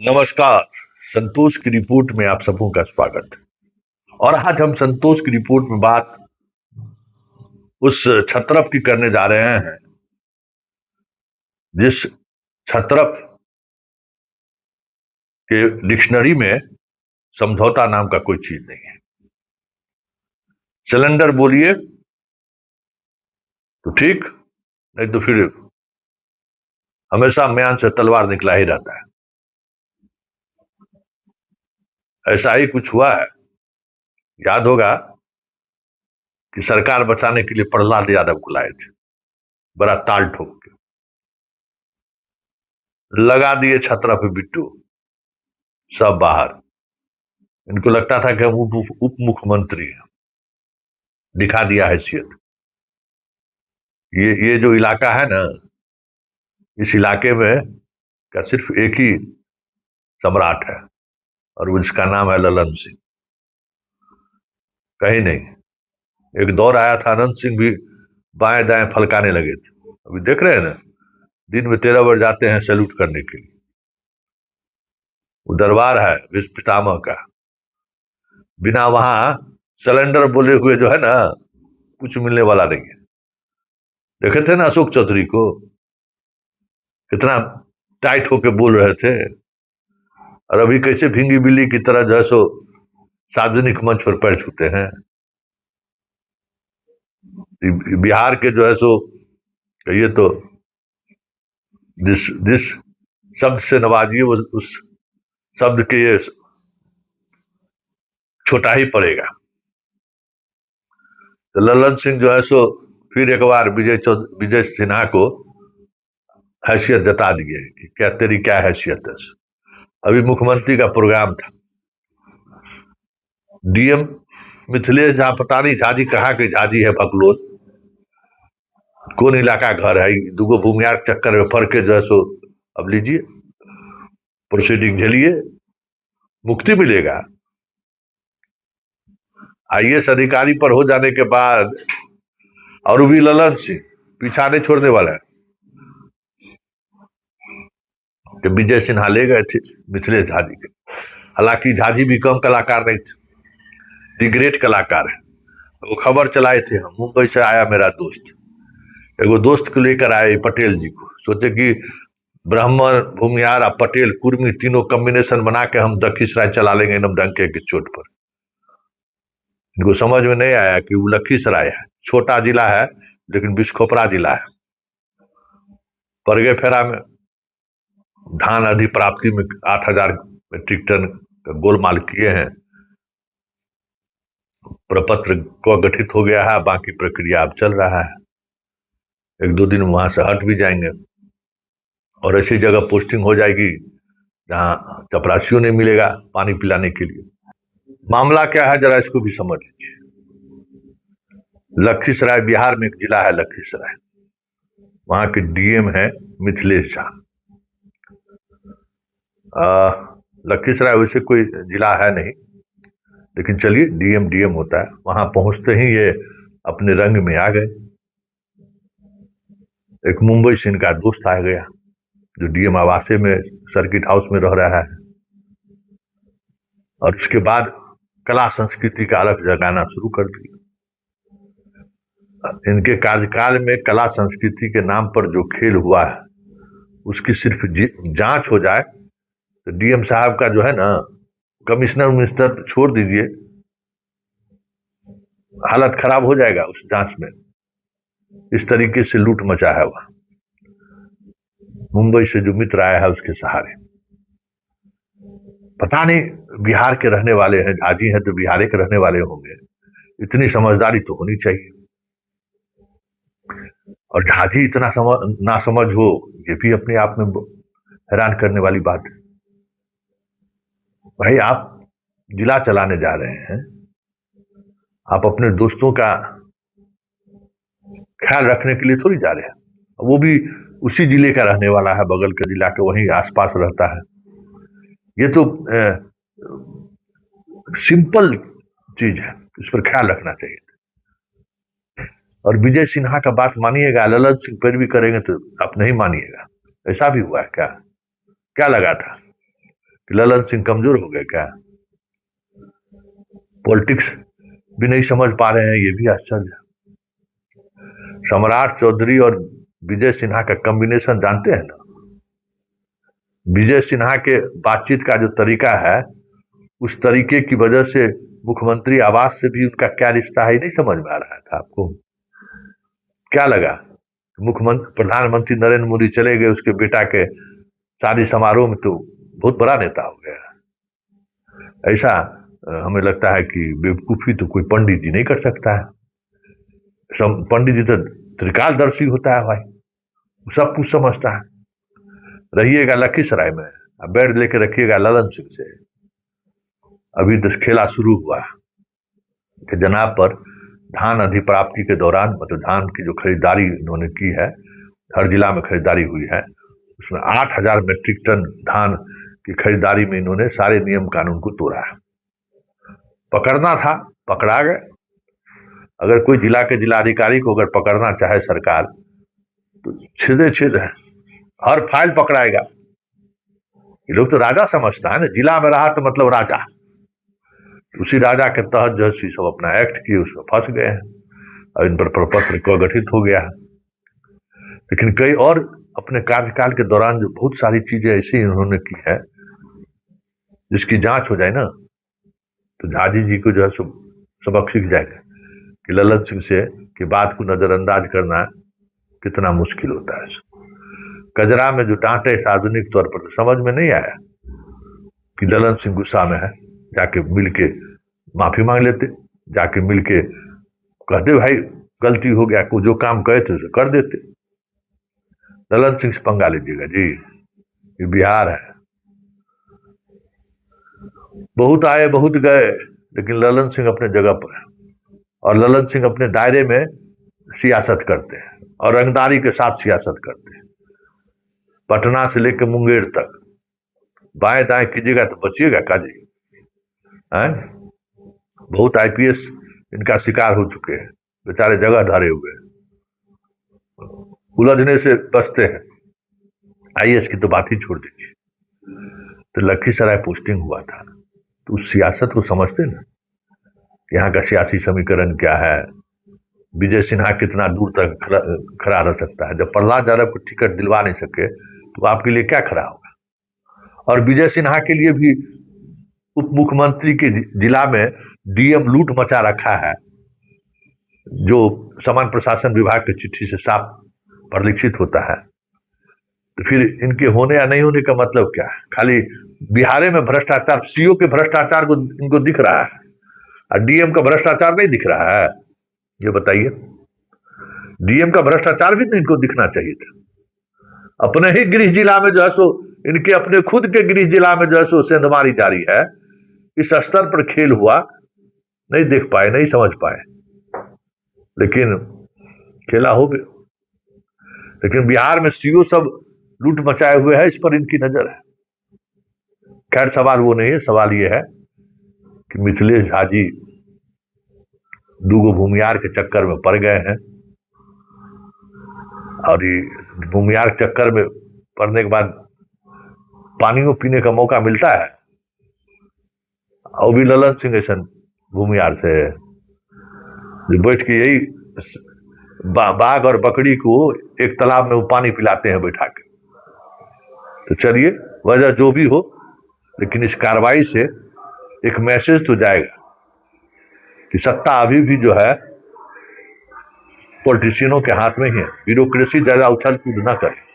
नमस्कार। संतोष की रिपोर्ट में आप सबों का स्वागत। और आज हम संतोष की रिपोर्ट में बात उस छत्रप की करने जा रहे हैं जिस छत्रप के डिक्शनरी में समझौता नाम का कोई चीज नहीं है। सिलेंडर बोलिए तो ठीक, नहीं तो फिर हमेशा म्यान से तलवार निकला ही रहता है। ऐसा ही कुछ हुआ है। याद होगा कि सरकार बचाने के लिए प्रहलाद यादव को लाए थे, बड़ा ताल ठोक के लगा दिए छत्रप बिट्टू सब बाहर। इनको लगता था कि हम उप मुख्यमंत्री हैं, दिखा दिया हैसियत। ये जो इलाका है ना, इस इलाके में का सिर्फ एक ही सम्राट है और उसका नाम है ललन सिंह, कहीं नहीं। एक दौर आया था अनंत सिंह भी बाएं दाएं फलकाने लगे थे। अभी देख रहे हैं ना, दिन में 13 बजे जाते हैं सैल्यूट करने के लिए। वो दरबार है विश्व पितामह का, बिना वहां सिलेंडर बोले हुए जो है ना, कुछ मिलने वाला नहीं है। देखे थे ना अशोक चौधरी को, कितना टाइट होके बोल रहे थे, और अभी कैसे भींगी बिल्ली की तरह जो है सो सार्वजनिक मंच पर पैर छूते हैं। बिहार के जो है सो ये तो जिस जिस शब्द से नवाजिए वो उस शब्द के ये छोटा ही पड़ेगा। तो ललन सिंह जो है सो फिर एक बार विजय सिन्हा को हैसियत जता दिए कि क्या तेरी क्या हैसियत है। अभी मुख्यमंत्री का प्रोग्राम था, डीएम मिथिलेश झा, पता नहीं झाजी कहाँ के झाजी है, बकलोल कौन इलाका घर है, दुगो भूमियार चक्कर में फर के जो है सो अब लीजिए प्रोसीडिंग झेलिए, मुक्ति मिलेगा। आईएएस अधिकारी पर हो जाने के बाद और भी ललन सिंह पीछा नहीं छोड़ने वाला है। कि विजय सिन्हा ले गए थे मिथिलेश झाजी के, हालांकि झाजी भी कम कलाकार नहीं थे, दी ग्रेट कलाकार है। वो खबर चलाए थे, हम मुंबई से आया मेरा दोस्त, एगो दोस्त को लेकर आए पटेल जी को, सोचे कि ब्राह्मण भूमिहार और पटेल कुर्मी तीनों कॉम्बिनेशन बना के हम लखीसराय चला लेंगे एकदम डंके की चोट पर। इनको समझ में नहीं आया कि वो लखीसराय है, छोटा जिला है लेकिन बिस्खोपरा जिला है। पड़ गए फेरा में, धान अधिप्राप्ति में 8,000 मीट्रिक टन का गोलमाल किए हैं। प्रपत्र को गठित हो गया है, बाकी प्रक्रिया अब चल रहा है। एक दो दिन वहां से हट भी जाएंगे और ऐसी जगह पोस्टिंग हो जाएगी जहां चपरासियों ने मिलेगा पानी पिलाने के लिए। मामला क्या है जरा इसको भी समझ लीजिए। लखीसराय बिहार में एक जिला है लखीसराय, वहां के डीएम है मिथिलेश झा। लखीसराय वैसे कोई जिला है नहीं, लेकिन चलिए डीएम डीएम होता है। वहां पहुंचते ही ये अपने रंग में आ गए। एक मुंबई से इनका दोस्त आ गया जो डीएम आवासे में सर्किट हाउस में रह रहा है, और उसके बाद कला संस्कृति का अलग जगाना शुरू कर दिया। इनके कार्यकाल में कला संस्कृति के नाम पर जो खेल हुआ है उसकी सिर्फ जांच हो जाए तो डीएम साहब का जो है ना, कमिश्नर मिनिस्टर छोड़ दीजिए, हालत खराब हो जाएगा उस जांच में। इस तरीके से लूट मचा है वहां। मुंबई से जो मित्र आया है उसके सहारे, पता नहीं बिहार के रहने वाले हैं, झाजी हैं तो बिहार के रहने वाले होंगे, इतनी समझदारी तो होनी चाहिए। और झाजी इतना ना समझ हो, ये भी अपने आप में हैरान करने वाली बात है। भाई आप जिला चलाने जा रहे हैं, आप अपने दोस्तों का ख्याल रखने के लिए थोड़ी जा रहे हैं। वो भी उसी जिले का रहने वाला है, बगल के जिला के वहीं आसपास रहता है। ये तो सिंपल चीज है, इस पर ख्याल रखना चाहिए। और विजय सिन्हा का बात मानिएगा, ललन सिंह पैरवी करेंगे तो आप नहीं मानिएगा। ऐसा भी हुआ है क्या? क्या लगा था कि ललन सिंह कमजोर हो गए क्या? पॉलिटिक्स भी नहीं समझ पा रहे हैं, ये भी आश्चर्य है। सम्राट चौधरी और विजय सिन्हा का कॉम्बिनेशन जानते हैं ना? विजय सिन्हा के बातचीत का जो तरीका है, उस तरीके की वजह से मुख्यमंत्री आवास से भी उनका क्या रिश्ता है, नहीं समझ में आ रहा था आपको। क्या लगा मुख्यमंत्री प्रधानमंत्री नरेंद्र मोदी चले गए उसके बेटा के शादी समारोह में, तो बहुत बड़ा नेता हो गया। ऐसा हमें लगता है कि बेवकूफी तो कोई पंडित जी नहीं कर सकता है। पंडित जी तो त्रिकालदर्शी होता है भाई, सब कुछ समझता है। रहिएगा लखीसराय में, बेड लेके रखिएगा ललन सिंह से। अभी तो खेला शुरू हुआ कि जनाब पर धान अधिप्राप्ति के दौरान, मतलब धान की जो खरीदारी इन्होंने की है, हर जिला में खरीदारी हुई है, उसमें 8,000 मीट्रिक टन धान की खरीदारी में इन्होंने सारे नियम कानून को तोड़ा है। पकड़ना था, पकड़ा गए। अगर कोई जिला के जिलाधिकारी को अगर पकड़ना चाहे सरकार, तो छेदे छेद है, हर फाइल पकड़ाएगा। ये लोग तो राजा समझता है ना, जिला में रहा तो मतलब राजा। उसी राजा के तहत जो है सब अपना एक्ट किए, उसमें फंस गए हैं और इन पर प्रपत्र को गठित हो गया है। लेकिन कई और अपने कार्यकाल के दौरान जो बहुत सारी चीजें ऐसी इन्होंने की है जिसकी जांच हो जाए ना, तो झाजी जी को जो है सबक सीख जाएगा कि ललन सिंह से की बात को नजरअंदाज करना कितना मुश्किल होता है। कजरा में जो डांटे सार्वजनिक तौर पर, तो समझ में नहीं आया कि ललन सिंह गुस्सा में है, जाके मिलके माफी मांग लेते, जाके मिलके कहते भाई गलती हो गया, को जो काम कहे थे उसे कर देते। ललन सिंह से पंगा लीजिएगा जी, ये बिहार है। बहुत आए बहुत गए, लेकिन ललन सिंह अपने जगह पर है, और ललन सिंह अपने दायरे में सियासत करते हैं और रंगदारी के साथ सियासत करते हैं। पटना से लेकर मुंगेर तक बाएं दाएं कीजिएगा तो बचिएगा काजी। बहुत आईपीएस इनका शिकार हो चुके हैं, बेचारे जगह धरे हुए हैं, उलझने से बचते हैं। आईएएस की तो बात ही छोड़ दीजिए। तो लखीसराय पोस्टिंग हुआ था, तो उस सियासत को समझते ना, यहाँ का सियासी समीकरण क्या है, विजय सिन्हा कितना दूर तक खड़ा रह सकता है। जब प्रहलाद यादव को टिकट दिलवा नहीं सके तो आपके लिए क्या खड़ा होगा। और विजय सिन्हा के लिए भी उप मुख्यमंत्री के जिला में डीएम लूट मचा रखा है, जो सामान्य प्रशासन विभाग की चिट्ठी से साफ परिलक्षित होता है। तो फिर इनके होने या नहीं होने का मतलब क्या है? खाली बिहार में भ्रष्टाचार, सीओ के भ्रष्टाचार को इनको दिख रहा है और डीएम का भ्रष्टाचार नहीं दिख रहा है। ये बताइए, डीएम का भ्रष्टाचार भी तो इनको दिखना चाहिए था। अपने ही गृह जिला में जो है सो, इनके अपने खुद के गृह जिला में जो है सो सेंधमारी जारी है। इस स्तर पर खेल हुआ, नहीं देख पाए, नहीं समझ पाए, लेकिन खेला हो गया। लेकिन बिहार में सीओ सब लूट मचाए हुए है, इस पर इनकी नजर है। खैर सवाल वो नहीं है, सवाल ये है कि मिथिलेश झा जी दूगो भूमियार के चक्कर में पड़ गए हैं, और ये भूमियार के चक्कर में पड़ने के बाद पानियों पीने का मौका मिलता है, और भी ललन सिंह ऐसा भूमियार से बैठ के यही बाघ और बकरी को एक तालाब में वो पानी पिलाते हैं बैठा के। तो चलिए, वजह जो भी हो, लेकिन इस कार्रवाई से एक मैसेज तो जाएगा कि सत्ता अभी भी जो है पॉलिटिशियनों के हाथ में ही है। ब्यूरोक्रेसी ज्यादा उछल कूद ना करे।